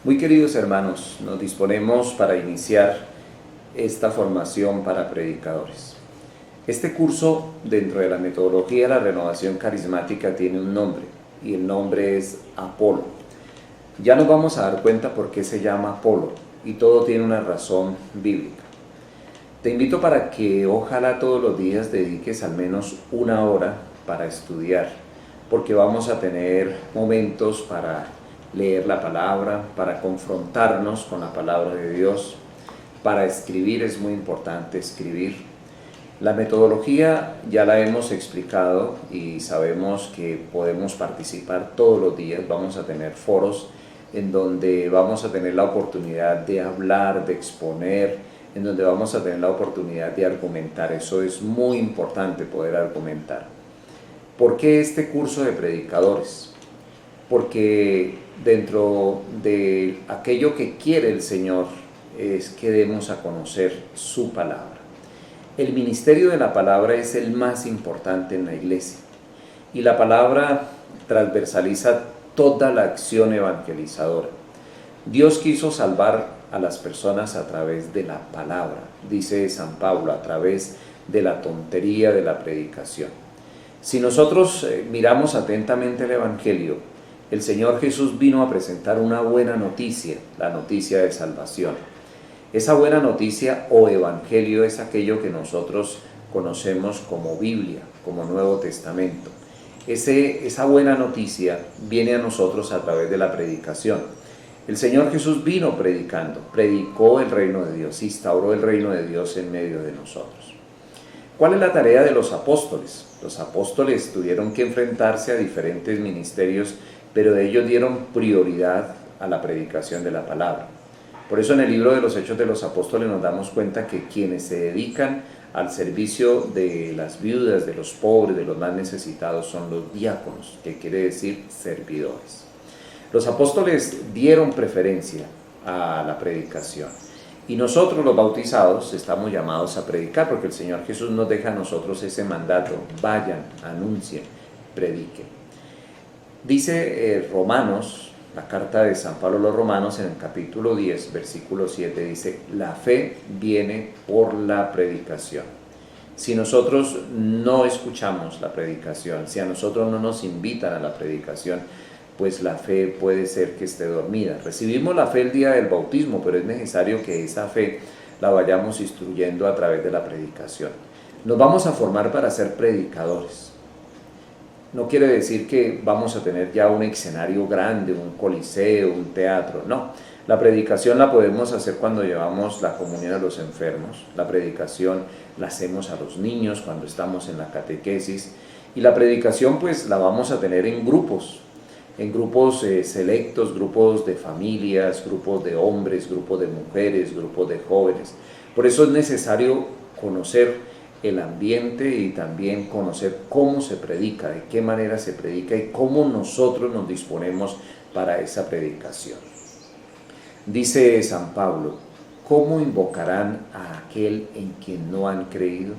Muy queridos hermanos, nos disponemos para iniciar esta formación para predicadores. Este curso, dentro de la metodología de la renovación carismática, tiene un nombre, y el nombre es Apolo. Ya nos vamos a dar cuenta por qué se llama Apolo, y todo tiene una razón bíblica. Te invito para que ojalá todos los días dediques al menos una hora para estudiar, porque vamos a tener momentos para leer la palabra, para confrontarnos con la palabra de Dios, para escribir. Es muy importante escribir. La metodología ya la hemos explicado y sabemos que podemos participar todos los días. Vamos a tener foros en donde vamos a tener la oportunidad de hablar, de exponer, en donde vamos a tener la oportunidad de argumentar. Eso es muy importante, poder argumentar. ¿Por qué este curso de predicadores? Porque dentro de aquello que quiere el Señor es que demos a conocer su palabra. El ministerio de la palabra es el más importante en la iglesia, y la palabra transversaliza toda la acción evangelizadora. Dios quiso salvar a las personas a través de la palabra, dice San Pablo, a través de la tontería de la predicación. Si nosotros miramos atentamente el Evangelio, el Señor Jesús vino a presentar una buena noticia, la noticia de salvación. Esa buena noticia o Evangelio es aquello que nosotros conocemos como Biblia, como Nuevo Testamento. Esa buena noticia viene a nosotros a través de la predicación. El Señor Jesús vino predicando, predicó el reino de Dios, instauró el reino de Dios en medio de nosotros. ¿Cuál es la tarea de los apóstoles? Los apóstoles tuvieron que enfrentarse a diferentes ministerios, pero ellos dieron prioridad a la predicación de la palabra. Por eso en el libro de los Hechos de los Apóstoles nos damos cuenta que quienes se dedican al servicio de las viudas, de los pobres, de los más necesitados, son los diáconos, que quiere decir servidores. Los apóstoles dieron preferencia a la predicación, y nosotros los bautizados estamos llamados a predicar, porque el Señor Jesús nos deja a nosotros ese mandato: vayan, anuncien, prediquen. Dice Romanos, la carta de San Pablo a los Romanos, en el capítulo 10, versículo 7, dice: la fe viene por la predicación. Si nosotros no escuchamos la predicación, si a nosotros no nos invitan a la predicación, pues la fe puede ser que esté dormida. Recibimos la fe el día del bautismo, pero es necesario que esa fe la vayamos instruyendo a través de la predicación. Nos vamos a formar para ser predicadores. No quiere decir que vamos a tener ya un escenario grande, un coliseo, un teatro, no. La predicación la podemos hacer cuando llevamos la comunión a los enfermos, la predicación la hacemos a los niños cuando estamos en la catequesis, y la predicación pues la vamos a tener en grupos selectos, grupos de familias, grupos de hombres, grupos de mujeres, grupos de jóvenes. Por eso es necesario conocer el ambiente y también conocer cómo se predica, de qué manera se predica y cómo nosotros nos disponemos para esa predicación. Dice San Pablo: ¿cómo invocarán a aquel en quien no han creído?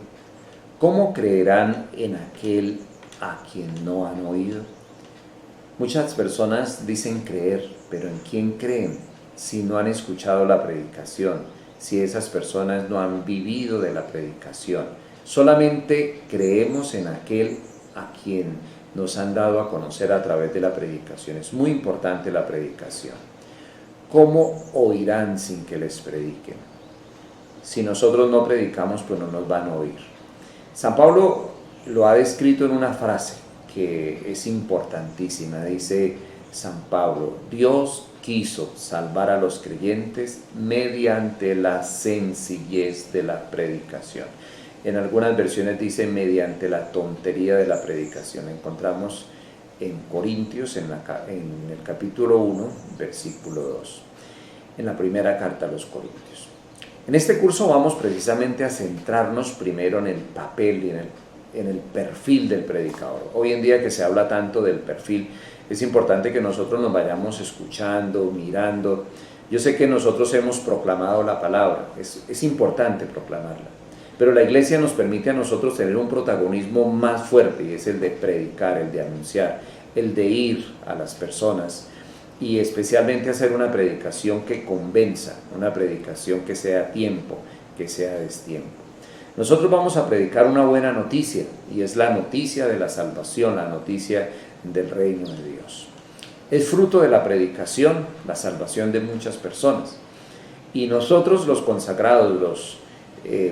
¿Cómo creerán en aquel a quien no han oído? Muchas personas dicen creer, pero ¿en quién creen si no han escuchado la predicación? Si esas personas no han vivido de la predicación. Solamente creemos en aquel a quien nos han dado a conocer a través de la predicación. Es muy importante la predicación. ¿Cómo oirán sin que les prediquen? Si nosotros no predicamos, pues no nos van a oír. San Pablo lo ha descrito en una frase que es importantísima. Dice San Pablo: Dios quiso salvar a los creyentes mediante la sencillez de la predicación. En algunas versiones dice mediante la tontería de la predicación. Encontramos en Corintios, en el capítulo 1, versículo 2, en la primera carta a los Corintios. En este curso vamos precisamente a centrarnos primero en el papel y en el perfil del predicador. Hoy en día que se habla tanto del perfil, es importante que nosotros nos vayamos escuchando, mirando. Yo sé que nosotros hemos proclamado la palabra, es importante proclamarla, pero la iglesia nos permite a nosotros tener un protagonismo más fuerte, y es el de predicar, el de anunciar, el de ir a las personas y especialmente hacer una predicación que convenza, una predicación que sea a tiempo, que sea a destiempo. Nosotros vamos a predicar una buena noticia, y es la noticia de la salvación, la noticia del reino de Dios. Es fruto de la predicación, la salvación de muchas personas. Y nosotros los consagrados, los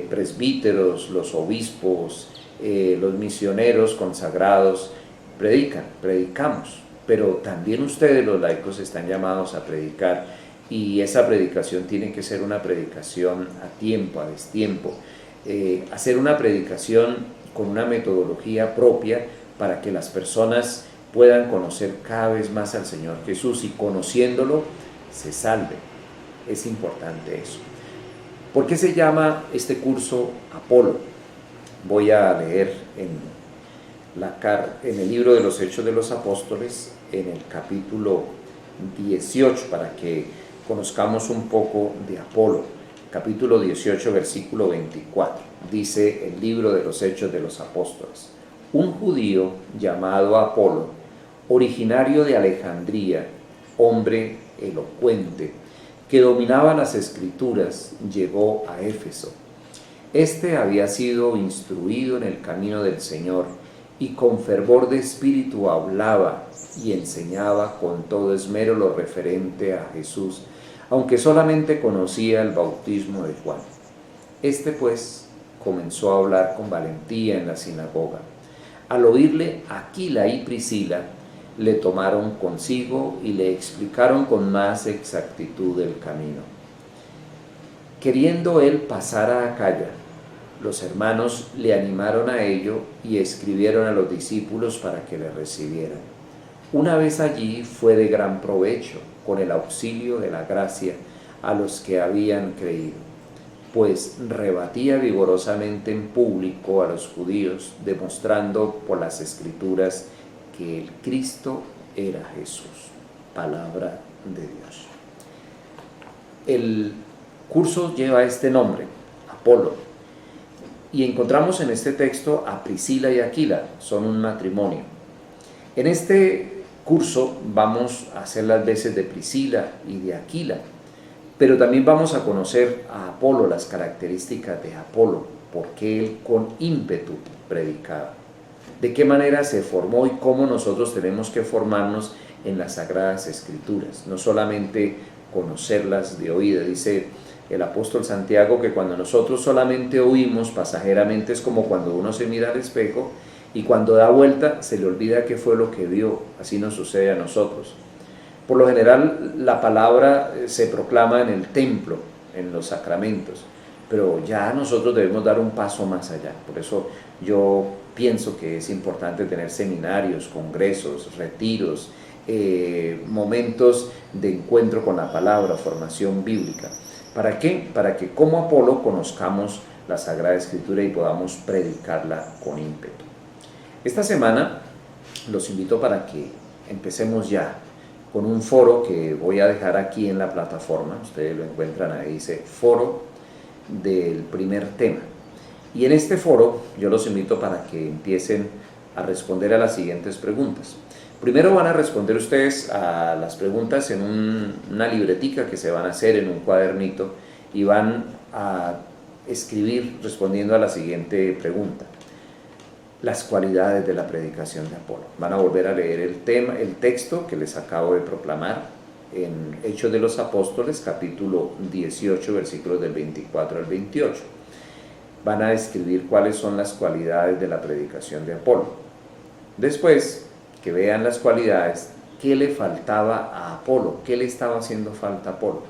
presbíteros, los obispos, los misioneros consagrados, predicamos. Pero también ustedes los laicos están llamados a predicar, y esa predicación tiene que ser una predicación a tiempo, a destiempo. Hacer una predicación con una metodología propia para que las personas puedan conocer cada vez más al Señor Jesús, y conociéndolo se salven. Es importante eso. ¿Por qué se llama este curso Apolo? Voy a leer en el libro de los Hechos de los Apóstoles, en el capítulo 18, para que conozcamos un poco de Apolo. Capítulo 18, versículo 24. Dice el libro de los Hechos de los Apóstoles: un judío llamado Apolo, originario de Alejandría, hombre elocuente, que dominaba las Escrituras, llegó a Éfeso. Este había sido instruido en el camino del Señor, y con fervor de espíritu hablaba y enseñaba con todo esmero lo referente a Jesús, aunque solamente conocía el bautismo de Juan. Este pues comenzó a hablar con valentía en la sinagoga. Al oírle, Aquila y Priscila le tomaron consigo y le explicaron con más exactitud el camino. Queriendo él pasar a Acaya, los hermanos le animaron a ello y escribieron a los discípulos para que le recibieran. Una vez allí fue de gran provecho, con el auxilio de la gracia, a los que habían creído, pues rebatía vigorosamente en público a los judíos, demostrando por las Escrituras que el Cristo era Jesús. Palabra de Dios. El curso lleva este nombre, Apolo, y encontramos en este texto a Priscila y Aquila, son un matrimonio. En este curso vamos a hacer las veces de Priscila y de Aquila, pero también vamos a conocer a Apolo, las características de Apolo, porque él con ímpetu predicaba, de qué manera se formó y cómo nosotros tenemos que formarnos en las Sagradas Escrituras, no solamente conocerlas de oído. Dice el apóstol Santiago que cuando nosotros solamente oímos pasajeramente es como cuando uno se mira al espejo y cuando da vuelta se le olvida qué fue lo que vio. Así nos sucede a nosotros. Por lo general la palabra se proclama en el templo, en los sacramentos, pero ya nosotros debemos dar un paso más allá. Por eso yo pienso que es importante tener seminarios, congresos, retiros, momentos de encuentro con la palabra, formación bíblica. ¿Para qué? Para que como Apolo conozcamos la Sagrada Escritura y podamos predicarla con ímpetu. Esta semana los invito para que empecemos ya con un foro que voy a dejar aquí en la plataforma. Ustedes lo encuentran ahí, dice foro del primer tema. Y en este foro yo los invito para que empiecen a responder a las siguientes preguntas. Primero van a responder ustedes a las preguntas en una libretica que se van a hacer en un cuadernito y van a escribir respondiendo a la siguiente pregunta: las cualidades de la predicación de Apolo. Van a volver a leer el texto que les acabo de proclamar en Hechos de los Apóstoles, capítulo 18, versículos del 24 al 28. Van a escribir cuáles son las cualidades de la predicación de Apolo. Después que vean las cualidades, qué le faltaba a Apolo, qué le estaba haciendo falta a Apolo.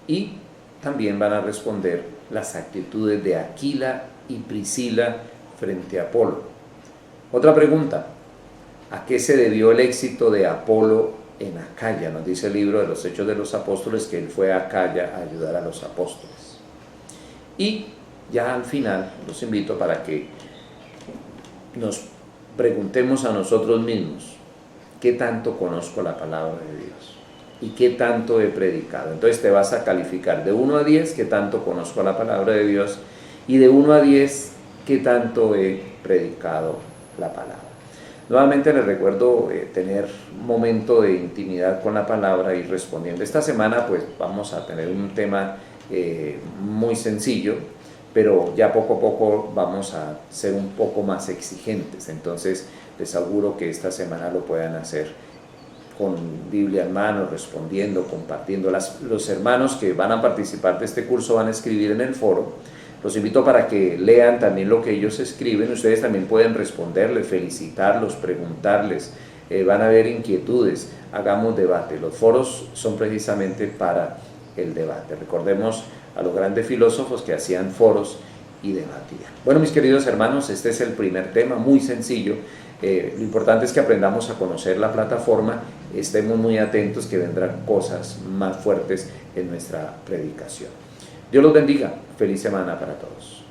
Y también van a responder las actitudes de Aquila y Priscila frente a Apolo. Otra pregunta: ¿a qué se debió el éxito de Apolo en Acaya? Nos dice el libro de los Hechos de los Apóstoles que él fue a Acaya a ayudar a los apóstoles. Y ya al final los invito para que nos preguntemos a nosotros mismos: ¿qué tanto conozco la palabra de Dios? ¿Y qué tanto he predicado? Entonces te vas a calificar de 1 a 10, ¿qué tanto conozco la palabra de Dios? Y de 1 a 10, ¿qué tanto he predicado la palabra? Nuevamente les recuerdo tener un momento de intimidad con la palabra y respondiendo. Esta semana pues vamos a tener un tema muy sencillo, pero ya poco a poco vamos a ser un poco más exigentes. Entonces les auguro que esta semana lo puedan hacer con Biblia en mano, respondiendo, compartiendo. Los hermanos que van a participar de este curso van a escribir en el foro. Los invito para que lean también lo que ellos escriben. Ustedes también pueden responderles, felicitarlos, preguntarles. Van a haber inquietudes. Hagamos debate. Los foros son precisamente para el debate. Recordemos a los grandes filósofos que hacían foros y debatían. Bueno, mis queridos hermanos, este es el primer tema, muy sencillo. Lo importante es que aprendamos a conocer la plataforma, estemos muy atentos que vendrán cosas más fuertes en nuestra predicación. Dios los bendiga, feliz semana para todos.